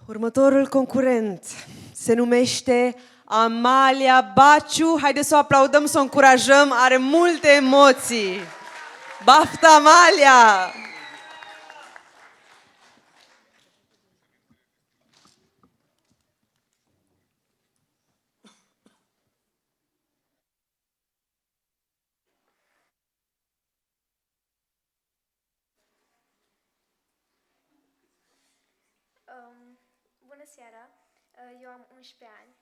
Următorul concurent se numește Amalia Baciu. Haideți să o aplaudăm, să o încurajăm, are multe emoții. Baftă, Amalia! Bună seara! Eu am 11 ani.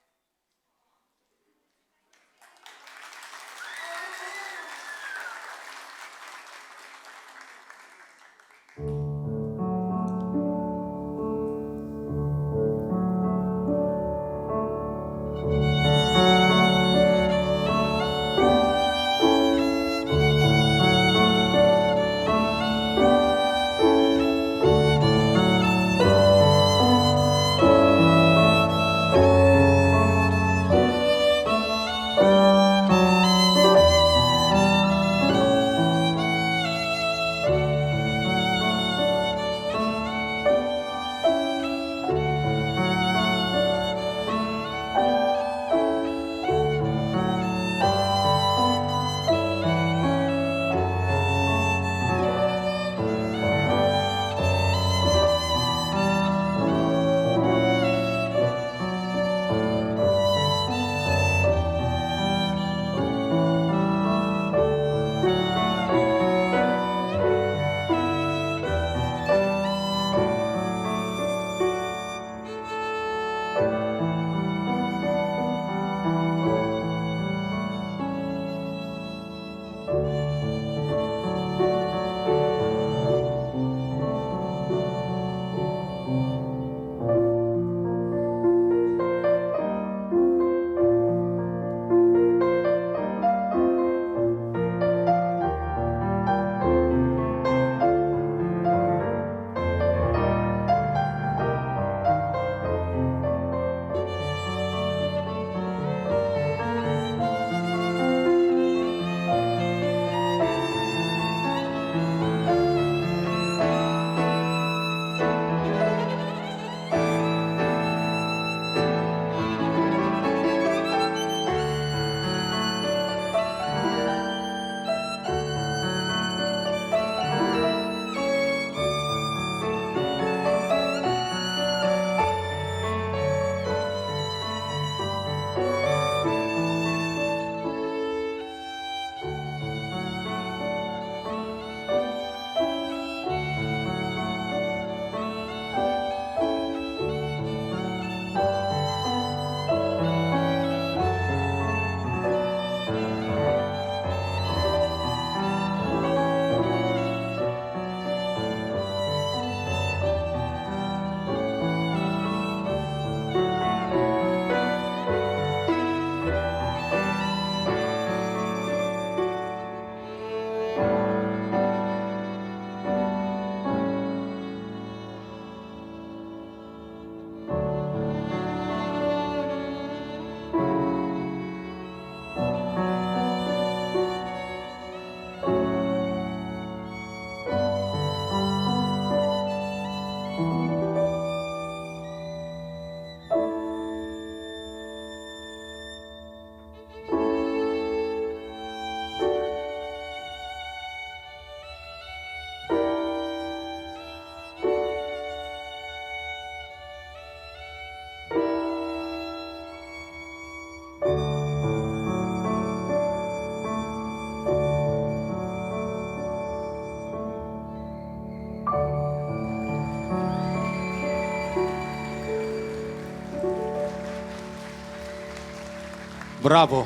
Bravo!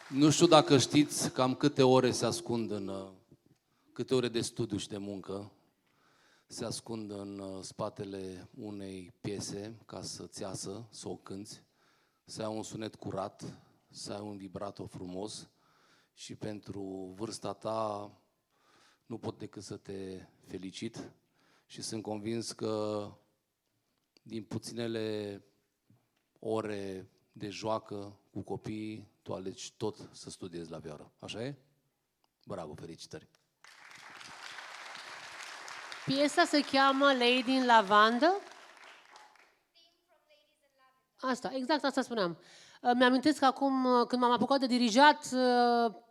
Nu știu dacă știți cam câte ore se ascund câte ore de studiu și de muncă se ascund în spatele unei piese ca să-ți iasă, să o cânți, să ai un sunet curat, să ai un vibrato frumos și pentru vârsta ta nu pot decât să te felicit și sunt convins că din puținele ore de joacă cu copiii, tu alegi tot să studiezi la vioară. Așa e? Bravo, felicitări! Piesa se cheamă Lady in Lavandă? Asta, exact asta spuneam. Mi-amintesc că acum, când m-am apucat de dirijat,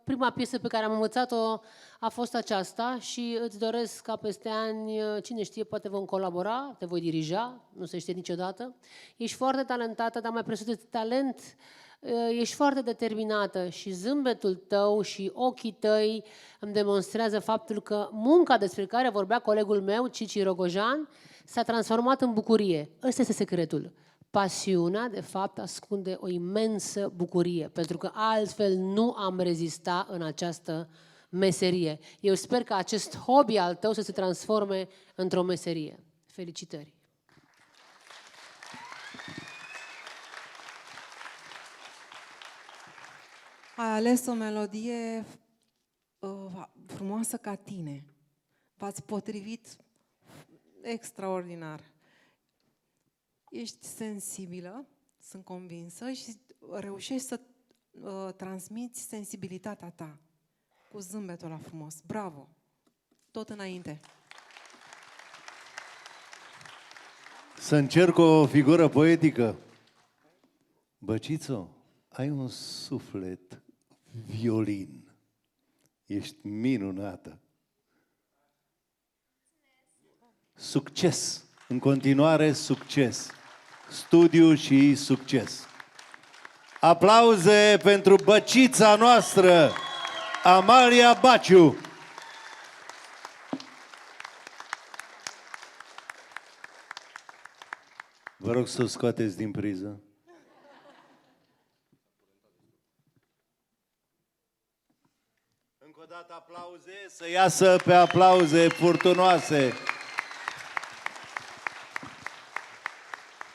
prima piesă pe care am învățat-o a fost aceasta și îți doresc ca peste ani, cine știe, poate vom colabora, te voi dirija, nu se știe niciodată. Ești foarte talentată, dar mai presus de talent, ești foarte determinată și zâmbetul tău și ochii tăi îmi demonstrează faptul că munca despre care vorbea colegul meu, Cici Rogojan, s-a transformat în bucurie. Ăsta este secretul. Pasiunea, de fapt, ascunde o imensă bucurie, pentru că altfel nu am rezista în această meserie. Eu sper că acest hobby al tău să se transforme într-o meserie. Felicitări! Ai ales o melodie frumoasă ca tine. V-ați potrivit extraordinar. Ești sensibilă, sunt convinsă, și reușești să transmiți sensibilitatea ta cu zâmbetul ăla frumos. Bravo! Tot înainte! Să încerc o figură poetică. Băcițo, ai un suflet violin. Ești minunată. Succes! În continuare, succes! Studiu și succes! Aplauze pentru băcița noastră, Amalia Baciu! Vă rog să o scoateți din priză. Încă o dată aplauze, să iasă pe aplauze furtunoase